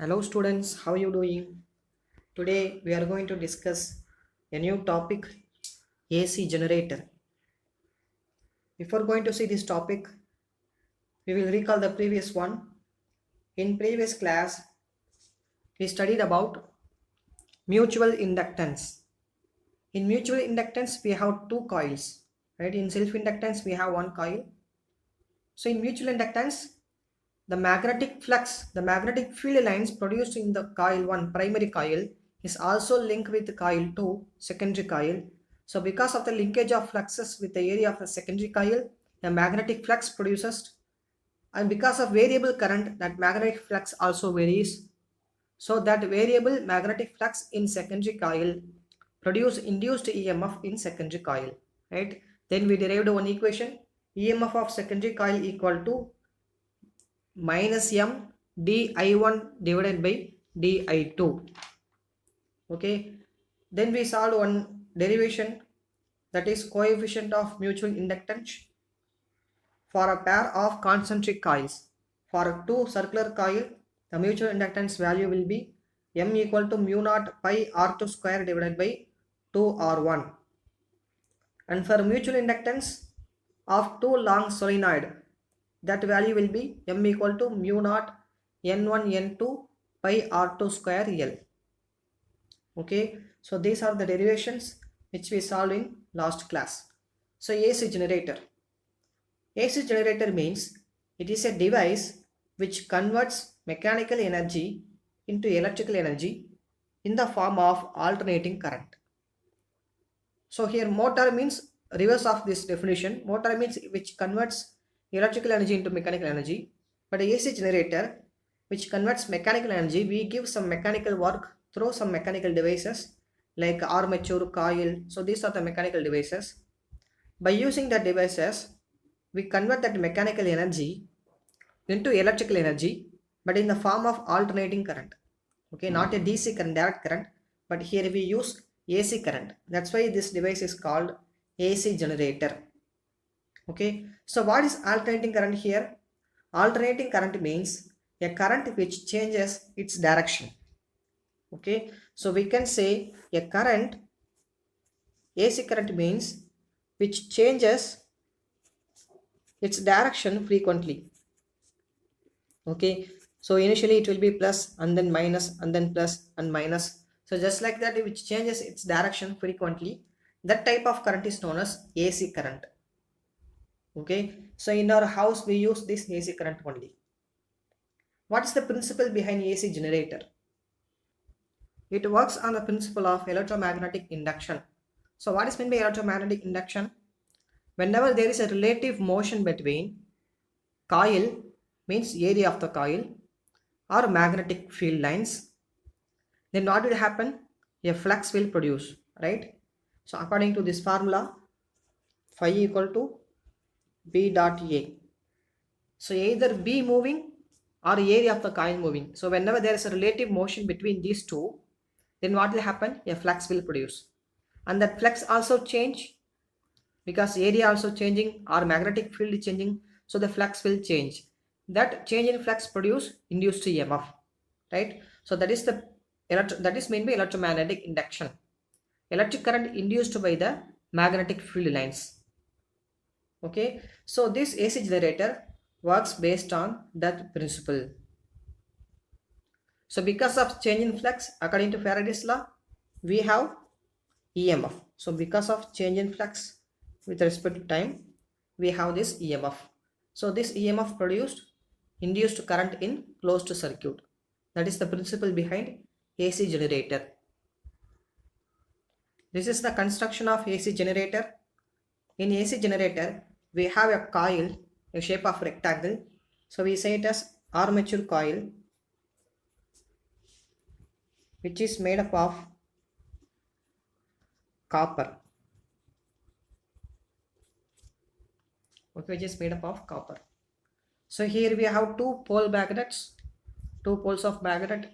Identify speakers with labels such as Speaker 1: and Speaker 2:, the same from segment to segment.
Speaker 1: Hello students, how are you doing? Today we are going to discuss a new topic, AC generator. Before going to see this topic, we will recall the previous one. In previous class, we studied about mutual inductance. In mutual inductance, we have two coils, right? In self-inductance, we have one coil. So in mutual inductance, the magnetic field lines produced in the coil 1 primary coil is also linked with coil 2 secondary coil. So because of the linkage of fluxes with the area of the secondary coil, the magnetic flux produces, and because of variable current, that magnetic flux also varies. So that variable magnetic flux in secondary coil produce induced EMF in secondary coil, right? Then we derived one equation, EMF of secondary coil equal to minus m di1 divided by di2. Okay, then we solved one derivation, that is coefficient of mutual inductance for a pair of concentric coils. For two circular coil, the mutual inductance value will be m equal to mu naught pi r2 square divided by 2r1. And for mutual inductance of two long solenoid, that value will be m equal to mu naught n1 n2 pi r2 square l. Okay, so these are the derivations which we solved in last class. So AC generator means it is a device which converts mechanical energy into electrical energy in the form of alternating current. So here motor means reverse of this definition. Motor means which converts electrical energy into mechanical energy. But AC generator which converts mechanical energy, we give some mechanical work through some mechanical devices like armature, coil. So these are the mechanical devices. By using the devices, we convert that mechanical energy into electrical energy, but in the form of alternating current. Okay, not a DC current, direct current, but here we use AC current. That's why this device is called AC generator. Okay, so what is alternating current here? Alternating current means a current which changes its direction. Okay, so we can say a current, AC current means which changes its direction frequently. Okay, so initially it will be plus and then minus and then plus and minus. So just like that, which changes its direction frequently, that type of current is known as AC current. Okay, so in our house we use this AC current only. What is the principle behind AC generator? It works on the principle of electromagnetic induction. So what is meant by electromagnetic induction? Whenever there is a relative motion between coil, means area of the coil, or magnetic field lines, then what will happen? A flux will produce, right? So according to this formula, phi equal to B dot A. So either B moving or area of the coil moving. So whenever there is a relative motion between these two, then what will happen? A flux will produce. And that flux also change because area also changing or magnetic field is changing. So the flux will change. That change in flux produce induced EMF, right? So that is meant by electromagnetic induction. Electric current induced by the magnetic field lines. Okay, so this AC generator works based on that principle. So because of change in flux, according to Faraday's law, we have EMF. So because of change in flux with respect to time, we have this EMF. So this EMF produced induced current in closed circuit. That is the principle behind AC generator. This is the construction of AC generator. In AC generator, we have a coil, a shape of rectangle. So we say it as armature coil, which is made up of copper. Okay, which is made up of copper. So here we have two pole magnets, two poles of magnet,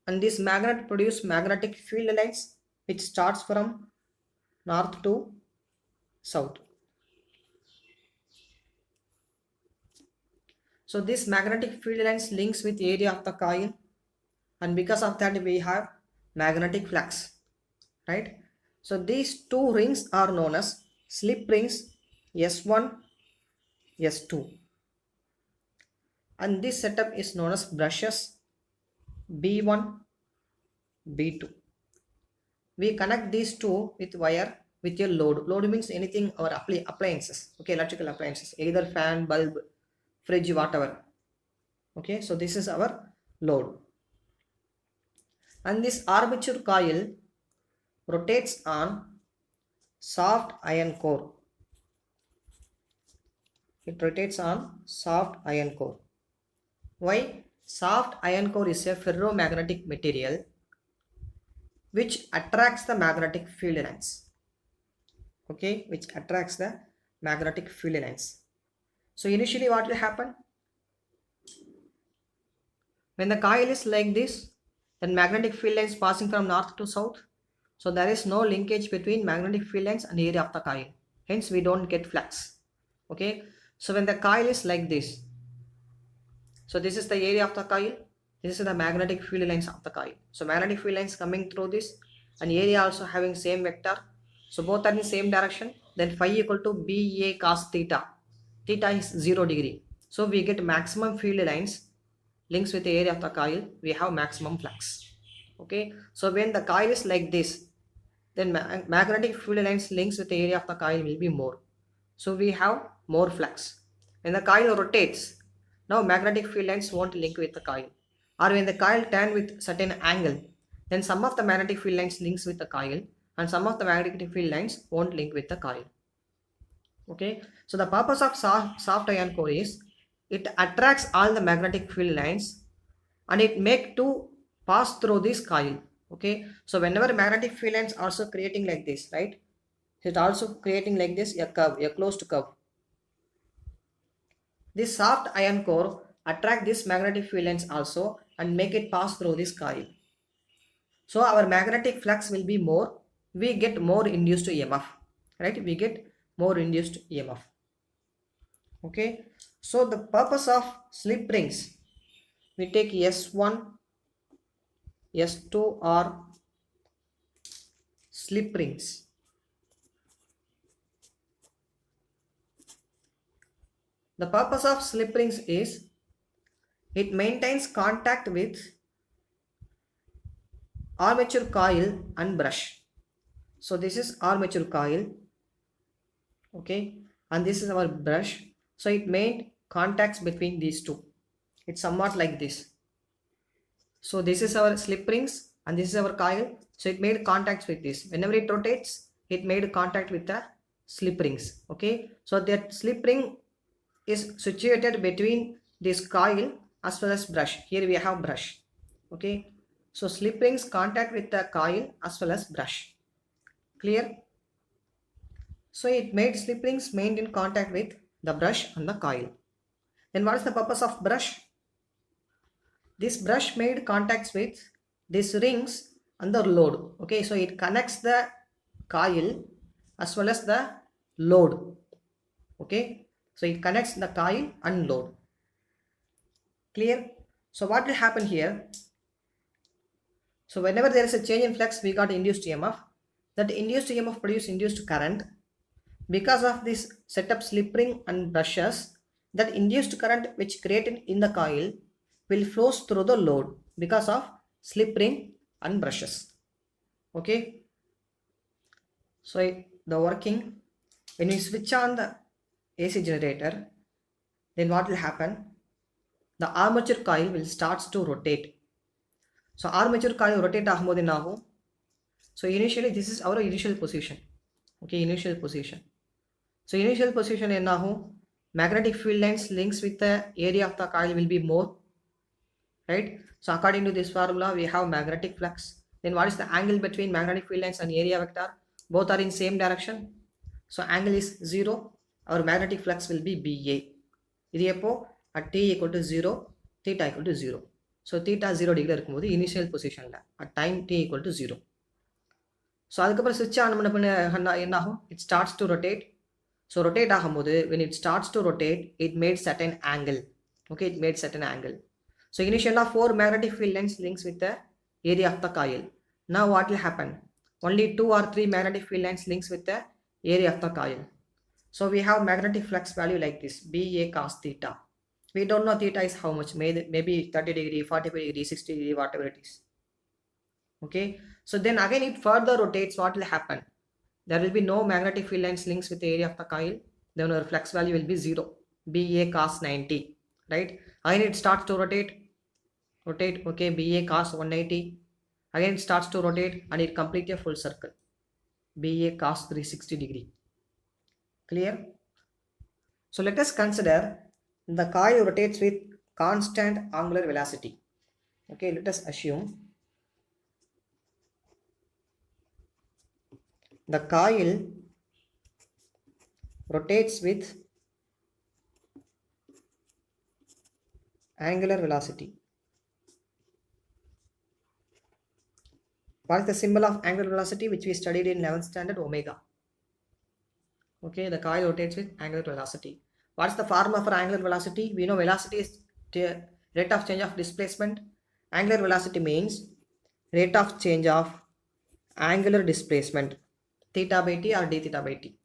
Speaker 1: and this magnet produce magnetic field lines which starts from north to south. So this magnetic field lines links with area of the coil and because of that we have magnetic flux, right? So these two rings are known as slip rings S1, S2, and this setup is known as brushes B1, B2. We connect these two with wire with your load. Load means anything or appliances, okay, electrical appliances, either fan, bulb, fridge, whatever. Okay, so this is our load. And this armature coil rotates on soft iron core. It rotates on soft iron core. Why? Soft iron core is a ferromagnetic material which attracts the magnetic field lines. Okay, which attracts the magnetic field lines. So initially what will happen? When the coil is like this, then magnetic field lines passing from north to south. So there is no linkage between magnetic field lines and area of the coil. Hence we don't get flux. Okay. So when the coil is like this, so this is the area of the coil. This is the magnetic field lines of the coil. So magnetic field lines coming through this and area also having same vector. So both are in same direction. Then phi equal to BA cos theta. Theta is 0 degree. So we get maximum field lines links with the area of the coil. We have maximum flux. Okay. So when the coil is like this, then magnetic field lines links with the area of the coil will be more. So we have more flux. When the coil rotates, now magnetic field lines won't link with the coil. Or when the coil turn with certain angle, then some of the magnetic field lines links with the coil and some of the magnetic field lines won't link with the coil. Okay, so the purpose of soft iron core is it attracts all the magnetic field lines and it make to pass through this coil. Okay, so whenever magnetic field lines also creating like this, right, it also creating like this a curve, a closed curve. This soft iron core attract this magnetic field lines also and make it pass through this coil. So our magnetic flux will be more, we get more induced EMF, right? We get more induced EMF. Okay, so the purpose of slip rings, we take S1, S2 or slip rings. The purpose of slip rings is it maintains contact with armature coil and brush. So this is armature coil, okay, and this is our brush. So it made contacts between these two. It's somewhat like this. So this is our slip rings and this is our coil. So it made contacts with this. Whenever it rotates, it made contact with the slip rings. Okay, so that slip ring is situated between this coil as well as brush. Here we have brush. Okay, so slip rings contact with the coil as well as brush. Clear? So it made slip rings made in contact with the brush and the coil. Then what is the purpose of brush? This brush made contacts with these rings and the load. Okay, so it connects the coil as well as the load. Okay, so it connects the coil and load. Clear? So what will happen here? So whenever there is a change in flux, we got induced EMF. That induced EMF produces induced current. Because of this setup slip ring and brushes, that induced current which created in the coil will flows through the load because of slip ring and brushes. Okay. So the working, when we switch on the AC generator, then what will happen? The armature coil will start to rotate. So armature coil rotate ஆகும்போது என்ன ஆகும்? So initially this is our initial position. Okay, initial position. So initial position என்ன ஆகும்? Magnetic field lines links with the area of the coil will be more, right? So according to this formula, we have magnetic flux. Then what is the angle between magnetic field lines and area vector? Both are in same direction. So angle is 0. Our magnetic flux will be BA. இது எப்போ at t equal to 0, theta equal to 0. So theta 0 degree இருக்கும்போது initial position at time t equal to 0. So அதுக்கப்புறம் switch on பண்ண என்ன ஆகும்? It starts to rotate. So rotate ஆகும்போது when it starts to rotate, it made certain angle. Okay, it made certain angle. So initial of 4 magnetic field lines links with the area of the coil. Now what will happen? Only 2 or 3 magnetic field lines links with the area of the coil. So we have magnetic flux value like this, BA cos theta. We don't know theta is how much, maybe 30 degree, 45 degree, 60 degree, whatever it is. Okay, so then again it further rotates, what will happen? There will be no magnetic field lines links with the area of the coil. Then our flux value will be 0, BA cos 90, right? Again it starts to rotate, okay, BA cos 180. Again it starts to rotate and it completes a full circle, BA cos 360 degree. Clear? So let us consider the coil rotates with constant angular velocity. Okay, let us assume the coil rotates with angular velocity. What is the symbol of angular velocity which we studied in 11th standard? Omega. Okay, the coil rotates with angular velocity. What is the formula for angular velocity? We know velocity is the rate of change of displacement. Angular velocity means rate of change of angular displacement, theta by t or d theta by t.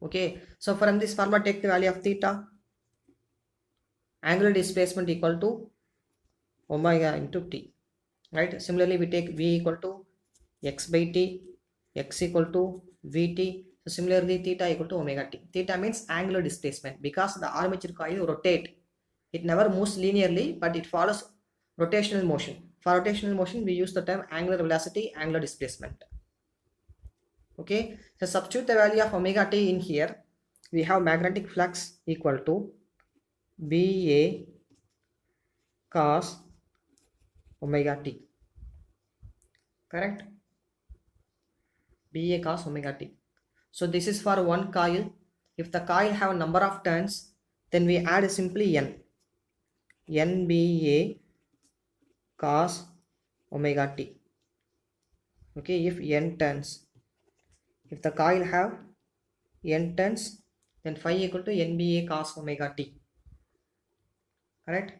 Speaker 1: Okay, so from this formula take the value of theta. Angular displacement equal to omega into t, right? Similarly we take v equal to x by t, x equal to vt. So similarly theta equal to omega t. Theta means angular displacement because the armature coil rotate. It never moves linearly but it follows rotational motion. For rotational motion we use the term angular velocity, angular displacement. Okay, so substitute the value of omega t in here. We have magnetic flux equal to BA cos omega t, correct? BA cos omega t. So this is for one coil. If the coil have a number of turns, then we add simply n, NBA cos omega t. Okay, if n turns, if the coil have n turns, then phi equal to NBA cos omega t, correct?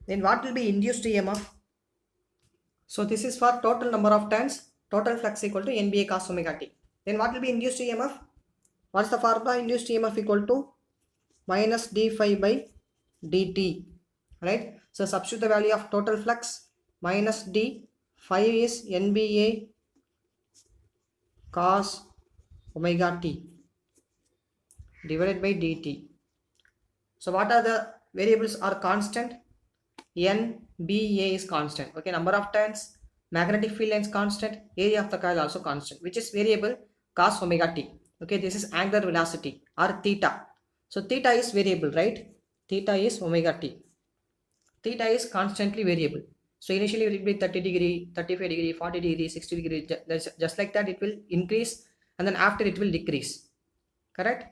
Speaker 1: Then what will be induced EMF? So this is for total number of turns, total flux equal to NBA cos omega t. Then what will be induced EMF? What is the formula? Induced EMF equal to minus d phi by dt, right? So substitute the value of total flux minus d, phi is NBA cos omega t divided by dt. So what are the variables are constant? N, B, A is constant. Okay, number of turns, magnetic field lines constant, area of the coil also constant. Which is variable? Cos omega t. Okay, this is angular velocity or theta. So theta is variable, right? Theta is omega t. Theta is constantly variable. So initially it will be 30 degree, 35 degree, 40 degree, 60 degree. Just like that it will increase and then after it will decrease. Correct?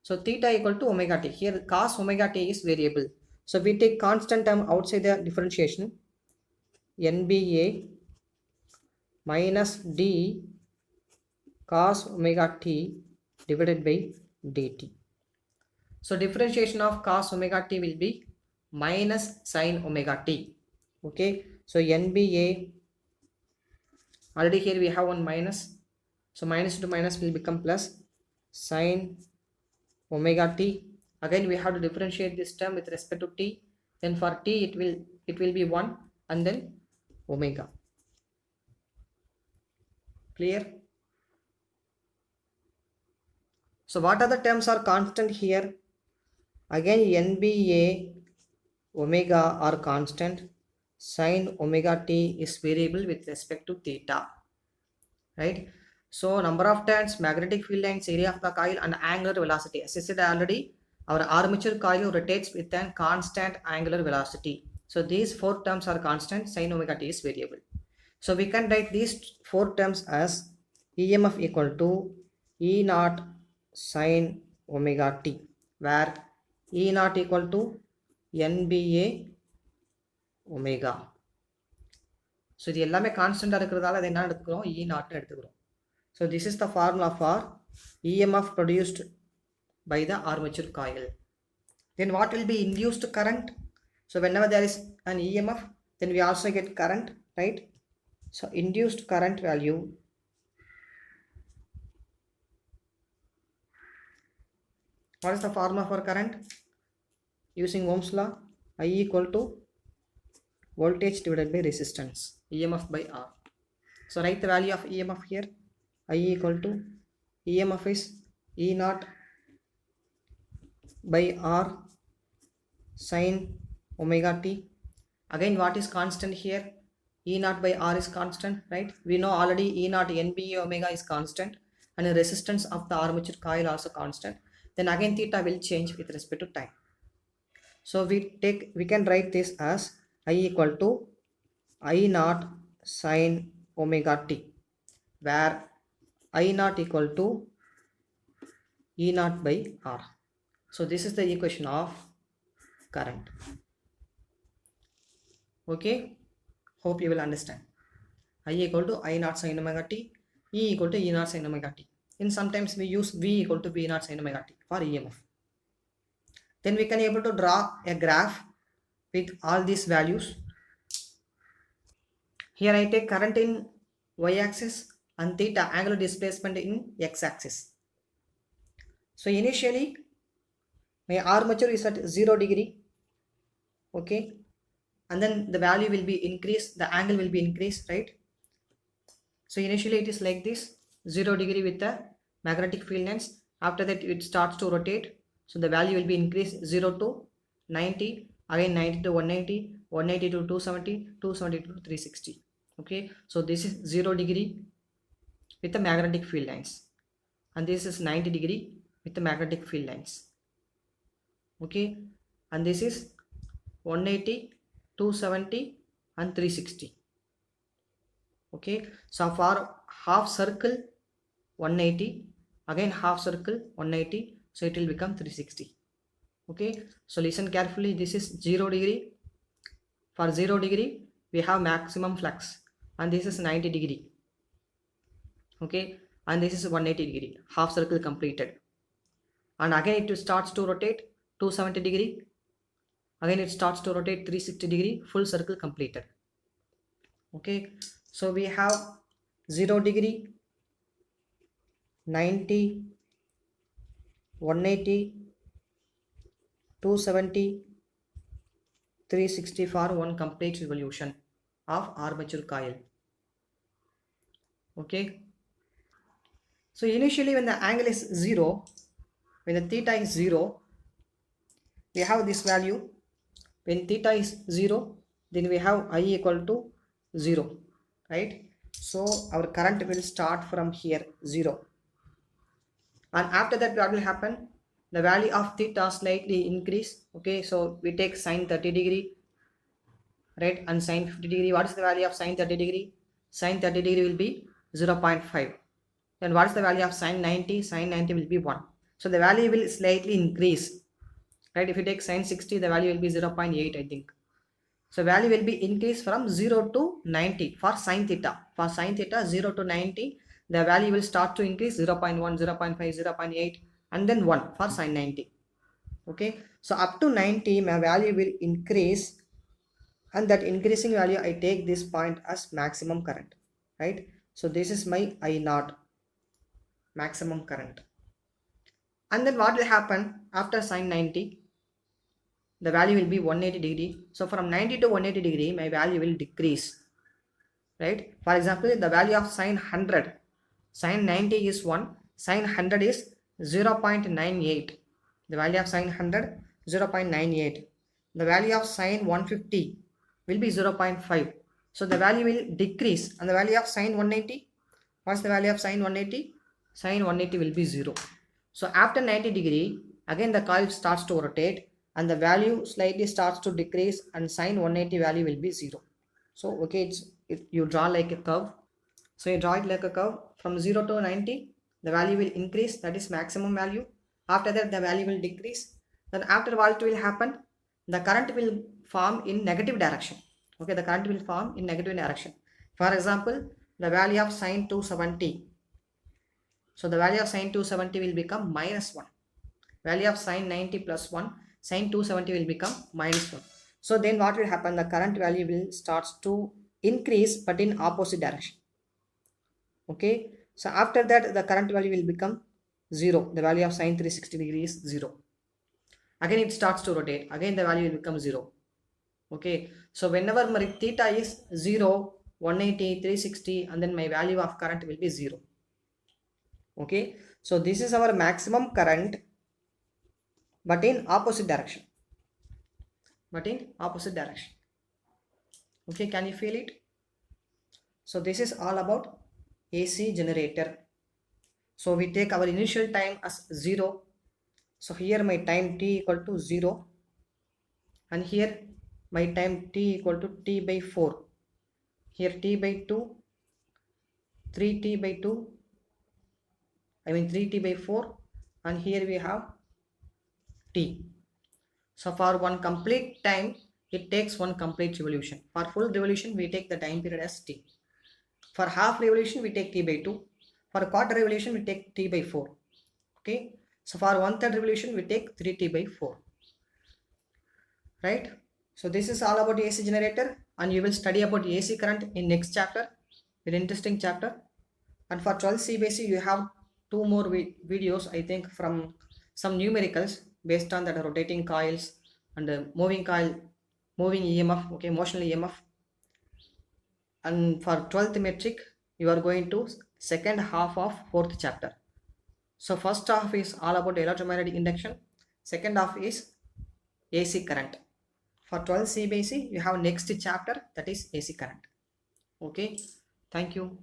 Speaker 1: So theta equal to omega t. Here cos omega t is variable. So we take constant term outside the differentiation, NBA minus d cos omega t divided by dt. So differentiation of cos omega t will be minus sin omega t. Okay, so NBA, already here we have one minus, so minus to minus will become plus sin omega t. Again we have to differentiate this term with respect to t. Then for t it will be 1 and then omega. Clear? So what other terms are constant here? Again NBA omega are constant. Sin omega t is variable with respect to theta, right? So number of turns, magnetic field lines, area of the coil and angular velocity. As I said already, our armature coil rotates with a constant angular velocity. So these 4 terms are constant, sin omega t is variable. So we can write these 4 terms as EMF equal to E naught sin omega t, where E naught equal to NBA omega. So இது எல்லாமே கான்ஸ்டன்டா இருக்கிறதால அதை என்ன எடுத்துக்கிறோம்? E naught எடுத்துக்கிறோம். So this is the formula for EMF produced by the armature coil. Then what will be induced current? So whenever there is an EMF, then we also get current, right? So induced current value what is the formula for current? Using Ohm's law, I equal to voltage divided by resistance, EMF by R. So write the value of EMF here. I equal to EMF is E naught by R sin omega t. Again, what is constant here? E naught by R is constant, right? We know already E naught NBA omega is constant, and the resistance of the armature coil also constant. Then again theta will change with respect to time. So we can write this as I equal to I naught sin omega t, where I naught equal to E naught by R. So this is the equation of current. Okay, hope you will understand. I equal to I naught sin omega t, E equal to E naught sin omega t. And sometimes we use V equal to V naught sin omega t for EMF. Then we can able to draw a graph with all these values. Here I take current in y-axis and theta angular displacement in x-axis. So initially my armature is at 0 degree, okay, and then the value will be increased, the angle will be increased, right? So initially it is like this, 0 degree with the magnetic field lines. After that it starts to rotate, so the value will be increased 0 to 90, again 90 to 190, 180 to 270, 270 to 360. Okay, so this is 0 degree with the magnetic field lines, and this is 90 degree with the magnetic field lines. Okay, and this is 180, 270 and 360. Okay, so for half circle 180, again half circle 180, so it will become 360. Okay, so listen carefully, this is 0 degree. For 0 degree we have maximum flux, and this is 90 degree. Okay, and this is 180 degree, half circle completed. And again it starts to rotate 270 degree, again it starts to rotate 360 degree, full circle completed. Okay, so we have 0 degree, 90, 180, 270, 360 for one complete revolution of armature coil. Okay, so initially when the angle is 0, when the theta is 0, we have this value. When theta is 0, then we have I equal to 0, right? So our current will start from here 0, and after that what will happen? The value of theta slightly increase. Okay, so we take sine 30 degree, right, and sine 50 degree. What is the value of sine 30 degree? Sine 30 degree will be 0.5. Then what is the value of sine 90? Sine 90 will be 1. So the value will slightly increase, right? If you take sine 60, the value will be 0.8, I think. So value will be increased from 0 to 90 for sine theta. For sine theta 0 to 90, the value will start to increase 0.1, 0.5, 0.8 and then 1 for sine 90. Okay, so up to 90 my value will increase, and that increasing value I take this point as maximum current, right? So this is my I naught, maximum current. And then what will happen after sine 90? The value will be 180 degree. So from 90 to 180 degree my value will decrease, right? For example, the value of sine 100, sine 90 is 1, sine 100 is 0.98. The value of sine 100 0.98. The value of sine 150 will be 0.5. So the value will decrease, and the value of sine 180, what's the value of sine 180? Sine 180 will be 0. So after 90 degree, again the coil starts to rotate and the value slightly starts to decrease, and sine 180 value will be 0. So okay, you draw like a curve. So you draw it like a curve from 0 to 90, the value will increase, that is maximum value. After that the value will decrease. Then after what will happen? The current will form in negative direction. Okay, the current will form in negative direction. For example, the value of sine 270. So the value of sine 270 will become minus 1. Value of sine 90 plus 1, sine 270 will become minus 1. So then what will happen? The current value will start to increase but in opposite direction. Okay, so after that the current value will become 0. The value of sine 360 degree is 0. Again it starts to rotate. Again the value will become 0. Okay, so whenever my theta is 0, 180, 360, and then my value of current will be 0. Okay, so this is our maximum current but in opposite direction. Okay, can you feel it? So this is all about AC generator. So we take our initial time as 0. So here my time t equal to 0, and here my time t equal to t by 4. Here t by 2, 3t by 2, 3t by 4, and here we have t. So for one complete time, it takes one complete revolution. For full revolution, we take the time period as t. For half revolution, we take t by 2. For quarter revolution, we take t by 4. Okay. So for 1/3 revolution, we take 3t by 4. Right. So this is all about AC generator, and you will study about AC current in next chapter. Very interesting chapter. And for 12 CBSE, you have 2 more videos, I think, from some numericals based on that rotating coils and moving coil, moving EMF, okay, motional EMF. And for 12th metric, you are going to second half of 4th chapter. So first half is all about electromagnetic induction. Second half is AC current. For 12 CBSE, you have next chapter, that is AC current. Okay, thank you.